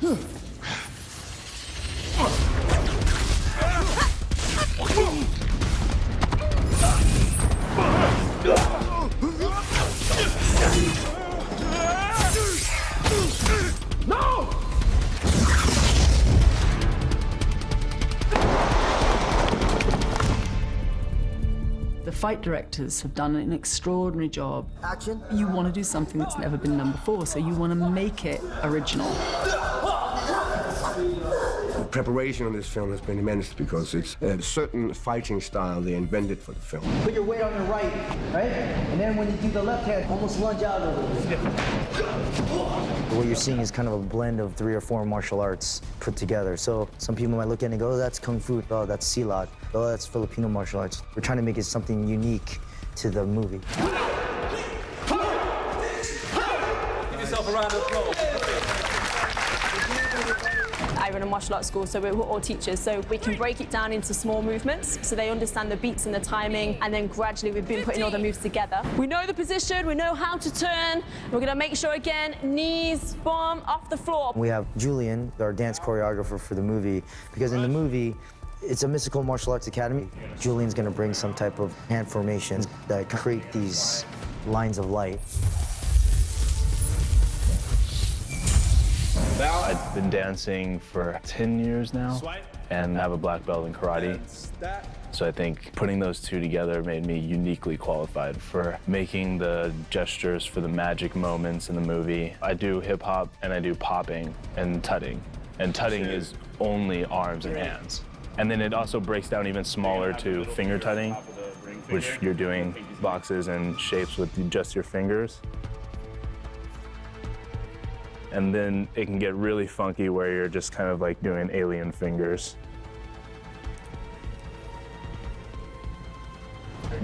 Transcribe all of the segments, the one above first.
No! The fight directors have done an extraordinary job. Action. You want to do something that's never been done before, so you want to make it original. The preparation on this film has been immense because it's a certain fighting style they invented for the film. Put your weight on your right? And then when you do the left hand, almost lunge out a little bit. What you're seeing is kind of a blend of 3 or 4 martial arts put together. So some people might look at it and go, oh, that's Kung Fu, oh, that's Silat, oh, that's Filipino martial arts. We're trying to make it something unique to the movie. Give yourself a round of applause. I run a martial arts school, so we're all teachers, so we can break it down into small movements so they understand the beats and the timing, and then gradually we've been putting all the moves together. We know the position, we know how to turn. We're going to make sure, again, knees, bum, off the floor. We have Julian, our dance choreographer for the movie, because in the movie, it's a mystical martial arts academy. Julian's going to bring some type of hand formations that create these lines of light. I've been dancing for 10 years now and have a black belt in karate. So I think putting those two together made me uniquely qualified for making the gestures for the magic moments in the movie. I do hip hop and I do popping and tutting. And tutting is only arms and hands. And then it also breaks down even smaller to finger tutting, which you're doing boxes and shapes with just your fingers. And then it can get really funky where you're just kind of like doing alien fingers.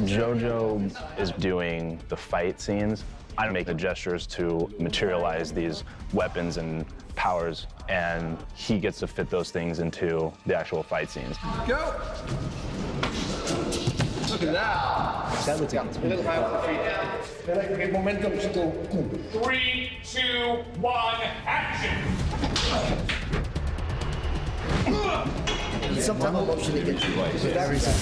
Jojo is doing the fight scenes. I make the gestures to materialize these weapons and powers, and he gets to fit those things into the actual fight scenes. Go! Look at that. That looks A little high off the feet. Get momentum. 3, 2, 1, action! some type of motion to get you for that reason.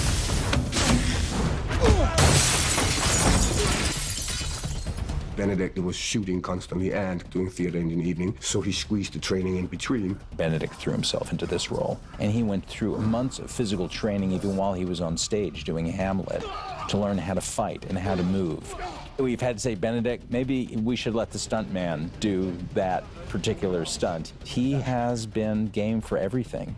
Benedict was shooting constantly and doing theater in the evening, so he squeezed the training in between. Benedict threw himself into this role, and he went through months of physical training even while he was on stage doing Hamlet to learn how to fight and how to move. We've had to say, Benedict, maybe we should let the stuntman do that particular stunt. He has been game for everything.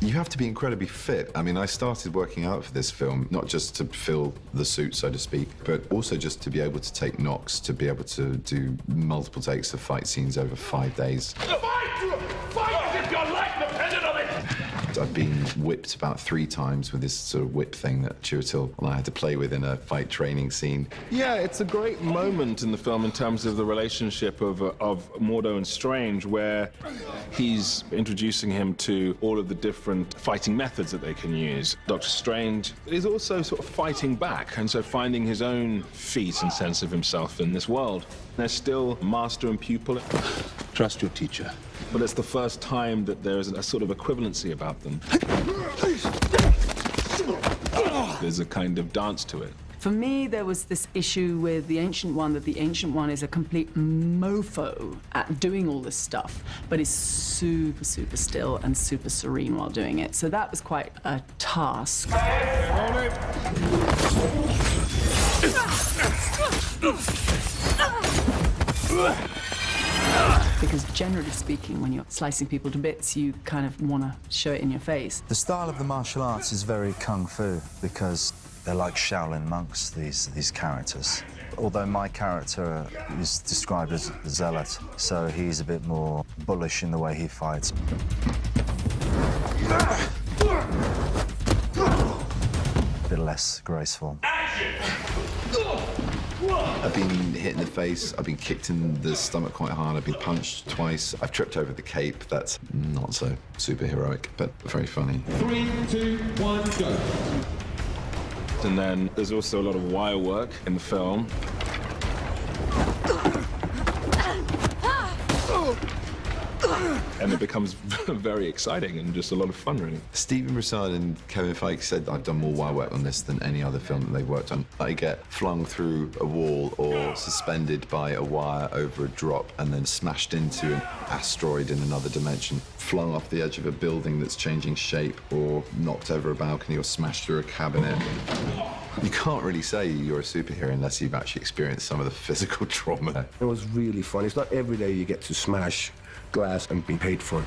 You have to be incredibly fit. I mean, I started working out for this film, not just to fill the suit, so to speak, but also just to be able to take knocks, to be able to do multiple takes of fight scenes over 5 days. Fight! Fight as if your life depended on it! I've been whipped about 3 times with this sort of whip thing that Chiwetel and I had to play with in a fight training scene. Yeah, it's a great moment in the film in terms of the relationship of Mordo and Strange, where he's introducing him to all of the different fighting methods that they can use. Dr. Strange is also sort of fighting back, and so finding his own feet and sense of himself in this world. They're still master and pupil. Trust your teacher. But it's the first time that there is a sort of equivalency about them. There's a kind of dance to it. For me, there was this issue with the Ancient One, that the Ancient One is a complete mofo at doing all this stuff, but is super, super still and super serene while doing it. So that was quite a task. Because generally speaking, when you're slicing people to bits, you kind of want to show it in your face. The style of the martial arts is very kung fu because they're like Shaolin monks, these characters. Although my character is described as a zealot, so he's a bit more bullish in the way he fights. A bit less graceful. I've been hit in the face, I've been kicked in the stomach quite hard, I've been punched twice. I've tripped over the cape. That's not so superheroic, but very funny. 3, 2, 1, go. And then there's also a lot of wire work in the film. And it becomes very exciting and just a lot of fun, really. Stephen Broussard and Kevin Feige said, I've done more wire work on this than any other film that they've worked on. I get flung through a wall or suspended by a wire over a drop and then smashed into an asteroid in another dimension, flung off the edge of a building that's changing shape, or knocked over a balcony or smashed through a cabinet. You can't really say you're a superhero unless you've actually experienced some of the physical trauma. It was really fun. It's not every day you get to smash glass and be paid for it.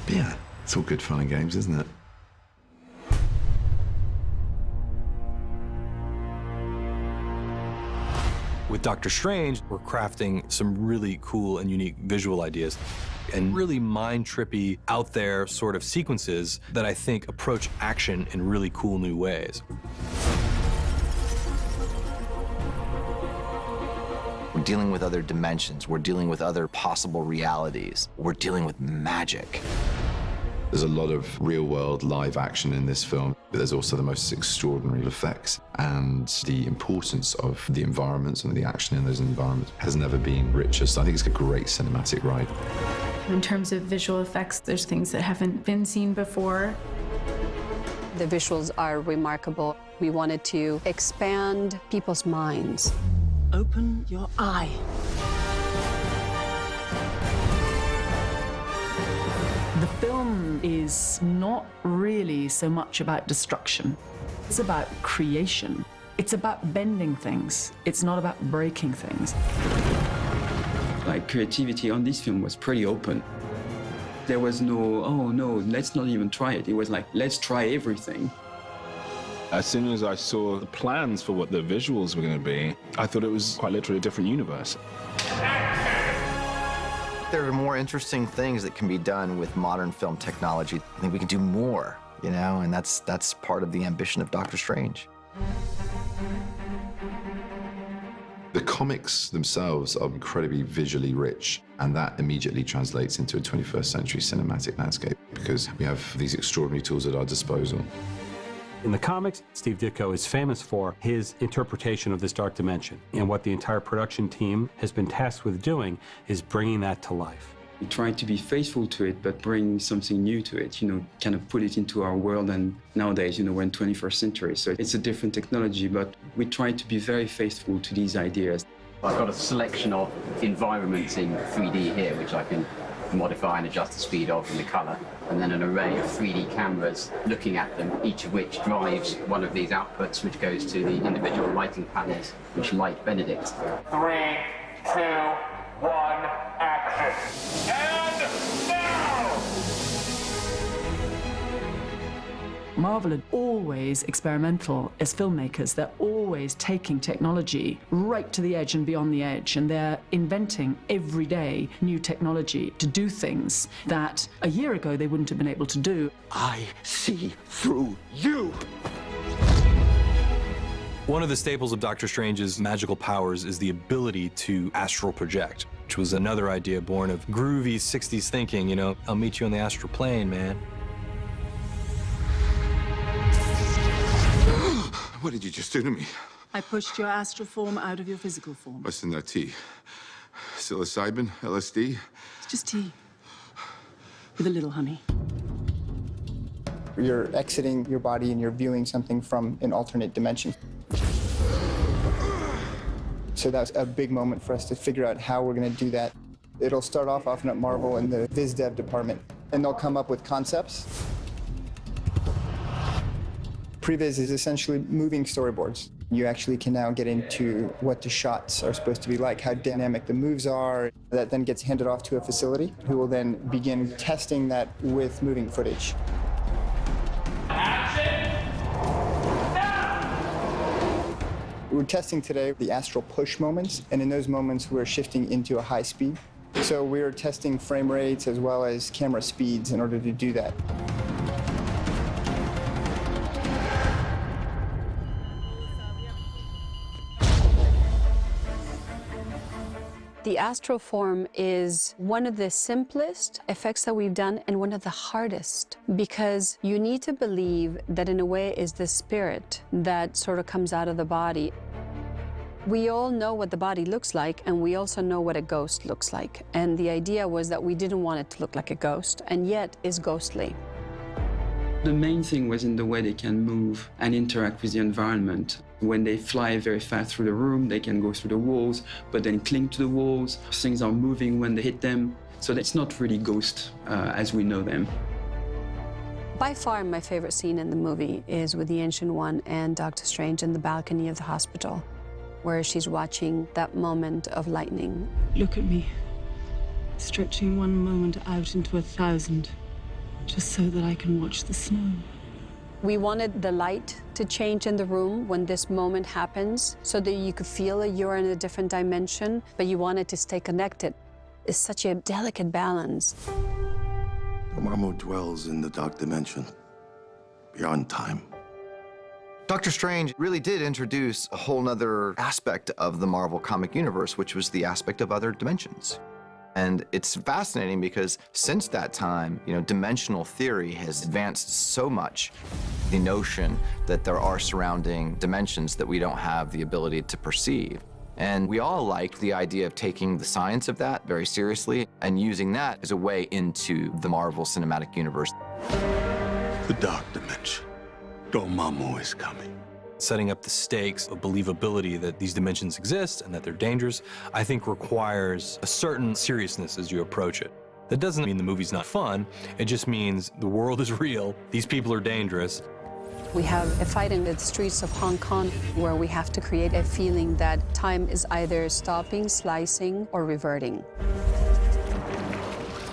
Yeah, it's all good fun and games, isn't it? With Doctor Strange, we're crafting some really cool and unique visual ideas and really mind-trippy, out there sort of sequences that I think approach action in really cool new ways. We're dealing with other dimensions. We're dealing with other possible realities. We're dealing with magic. There's a lot of real-world live action in this film, but there's also the most extraordinary effects, and the importance of the environments and the action in those environments has never been richer. So I think it's a great cinematic ride. In terms of visual effects, there's things that haven't been seen before. The visuals are remarkable. We wanted to expand people's minds. Open your eye. The film is not really so much about destruction. It's about creation. It's about bending things. It's not about breaking things. Like, creativity on this film was pretty open. There was no, oh no, let's not even try it. It was like, let's try everything. As soon as I saw the plans for what the visuals were going to be, I thought it was quite literally a different universe. There are more interesting things that can be done with modern film technology. I think we can do more, you know, and that's part of the ambition of Doctor Strange. The comics themselves are incredibly visually rich, and that immediately translates into a 21st century cinematic landscape because we have these extraordinary tools at our disposal. In the comics, Steve Ditko is famous for his interpretation of this dark dimension, and what the entire production team has been tasked with doing is bringing that to life. We tried to be faithful to it, but bring something new to it, you know, kind of put it into our world. And nowadays, you know, we're in 21st century, so it's a different technology, but we try to be very faithful to these ideas. I've got a selection of environments in 3D here, which I can modify and adjust the speed of and the color, and then an array of 3D cameras looking at them, each of which drives one of these outputs, which goes to the individual lighting panels, which light Benedict. 3, 2, 1, action. And now! Marvel are always experimental as filmmakers. They're always taking technology right to the edge and beyond the edge, and they're inventing every day new technology to do things that a year ago they wouldn't have been able to do. I see through you. One of the staples of Doctor Strange's magical powers is the ability to astral project, which was another idea born of groovy 60s thinking, you know, I'll meet you on the astral plane, man. What did you just do to me? I pushed your astral form out of your physical form. What's in that tea? Psilocybin? LSD? It's just tea with a little honey. You're exiting your body and you're viewing something from an alternate dimension. So that's a big moment for us to figure out how we're going to do that. It'll start off often at Marvel in the Viz Dev department, and they'll come up with concepts. Previs is essentially moving storyboards. You actually can now get into what the shots are supposed to be like, how dynamic the moves are. That then gets handed off to a facility who will then begin testing that with moving footage. We're testing today the astral push moments, and in those moments we're shifting into a high speed. So we're testing frame rates as well as camera speeds in order to do that. The astral form is one of the simplest effects that we've done and one of the hardest, because you need to believe that in a way is the spirit that sort of comes out of the body. We all know what the body looks like, and we also know what a ghost looks like. And the idea was that we didn't want it to look like a ghost, and yet is ghostly. The main thing was in the way they can move and interact with the environment. When they fly very fast through the room, they can go through the walls, but then cling to the walls. Things are moving when they hit them. So it's not really ghosts as we know them. By far, my favorite scene in the movie is with the Ancient One and Doctor Strange in the balcony of the hospital, where she's watching that moment of lightning. Look at me, stretching one moment out into 1,000, just so that I can watch the snow. We wanted the light to change in the room when this moment happens, so that you could feel that you're in a different dimension, but you wanted to stay connected. It's such a delicate balance. Dormammu dwells in the dark dimension, beyond time. Doctor Strange really did introduce a whole nother aspect of the Marvel comic universe, which was the aspect of other dimensions. And it's fascinating because since that time, dimensional theory has advanced so much. The notion that there are surrounding dimensions that we don't have the ability to perceive. And we all liked the idea of taking the science of that very seriously and using that as a way into the Marvel Cinematic Universe. The dark dimension. Dormammu is coming. Setting up the stakes of believability that these dimensions exist and that they're dangerous, I think requires a certain seriousness as you approach it. That doesn't mean the movie's not fun. It just means the world is real, these people are dangerous. We have a fight in the streets of Hong Kong where we have to create a feeling that time is either stopping, slicing, or reverting.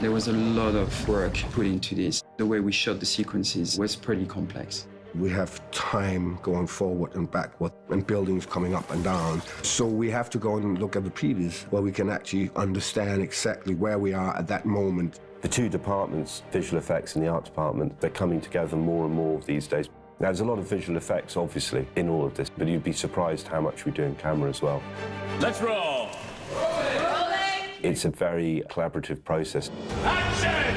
There was a lot of work put into this. The way we shot the sequences was pretty complex. We have time going forward and backward and buildings coming up and down. So we have to go and look at the previews where we can actually understand exactly where we are at that moment. The two departments, visual effects and the art department, they're coming together more and more these days. Now, there's a lot of visual effects, obviously, in all of this, but you'd be surprised how much we do in camera as well. Let's roll. Rolling. It's a very collaborative process. Action!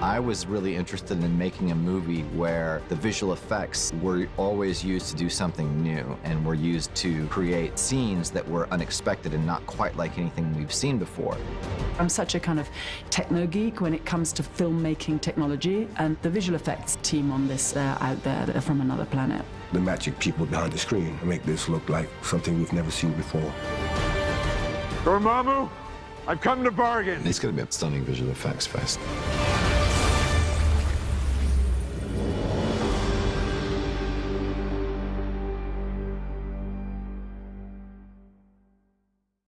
I was really interested in making a movie where the visual effects were always used to do something new and were used to create scenes that were unexpected and not quite like anything we've seen before. I'm such a kind of techno geek when it comes to filmmaking technology, and the visual effects team on this out there that are from another planet. The magic people behind the screen make this look like something we've never seen before. Dormammu, I've come to bargain. It's going to be a stunning visual effects fest.